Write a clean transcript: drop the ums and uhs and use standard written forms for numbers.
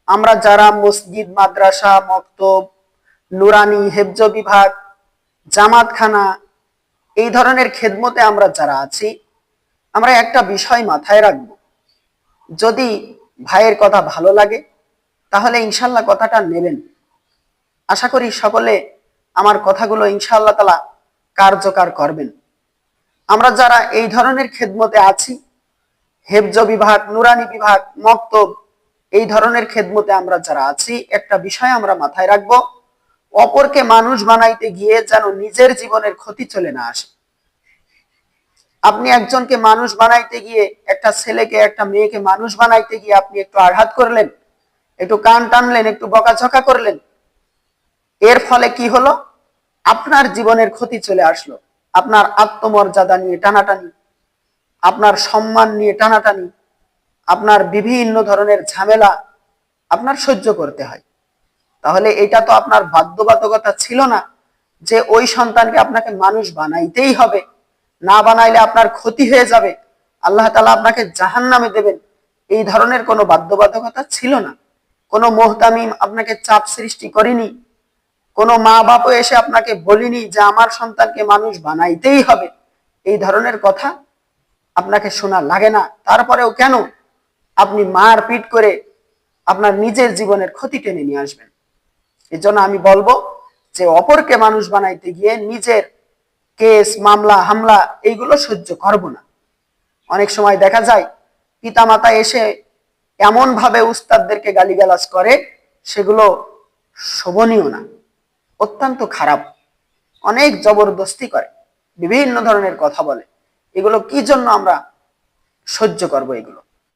আমরা যারা মসজিদ, মাদ্রাসা, মক্তব, নুরানি, হেফজ বিভাগ, জামাতখানা এই ধরনের খেদমতে আমরা যারা আছি, আমরা একটা বিষয় মাথায় রাখবো। যদি ভাইয়ের কথা ভালো লাগে তাহলে ইনশাল্লাহ কথাটা নেবেন। আশা করি সকলে আমার কথাগুলো ইনশাআল্লাহ তাআলা কার্যকর করবেন। আমরা যারা এই ধরনের খেদমতে আছি, হেফজ বিভাগ, নুরানি বিভাগ, মক্তব এই ধরনের খেদমতে আমরা যারা আছি, একটা বিষয় আমরা মাথায় রাখবো, অপরকে মানুষ বানাইতে গিয়ে যেন নিজের জীবনের ক্ষতি চলে না আসে। আপনি একজনকে মানুষ বানাইতে গিয়ে, একটা ছেলেকে, একটা মেয়েকে মানুষ বানাইতে গিয়ে আপনি একটু আঘাত করলেন, একটু কান টানলেন, একটু বকাঝকা করলেন, এর ফলে কি হলো? আপনার জীবনের ক্ষতি চলে আসলো। আপনার আত্মমর্যাদা নিয়ে টানাটানি, আপনার সম্মান নিয়ে টানাটানি, আপনার বিভিন্ন ধরনের ঝামেলা আপনার সহ্য করতে হয়। তাহলে এটা তো আপনার বাধ্যবাধকতা ছিল না যে ওই সন্তানকে আপনাকে মানুষ বানাইতেই হবে, না বানাইলে আপনার ক্ষতি হয়ে যাবে, আল্লাহ তাআলা আপনাকে জাহান্নামে দেবেন, এই ধরনের কোনো বাধ্যবাধকতা ছিল না। কোনো মুহতামিম আপনাকে চাপ সৃষ্টি করেনি, কোনো মা বাপও এসে আপনাকে বলিনি যে আমার সন্তানকে মানুষ বানাইতেই হবে। এই ধরনের কথা আপনাকে শোনা লাগে না। তারপরেও কেন আপনি মার পিট করে আপনার নিজের জীবনের ক্ষতি টেনে নিয়ে আসবেন? এই জন্য আমি বলবো যে অপরকে মানুষ বানাইতে গিয়ে নিজের কেস, মামলা, হামলা এইগুলো সহ্য করব না। অনেক সময় দেখা যায় পিতামাতা এসে এমন ভাবে উস্তাদদেরকে গালিগালাজ করে, সেগুলো শোভনীয় না, অত্যন্ত খারাপ। অনেক জবরদস্তি করে, বিভিন্ন ধরনের কথা বলে। এগুলো কি জন্য আমরা সহ্য করব? এগুলো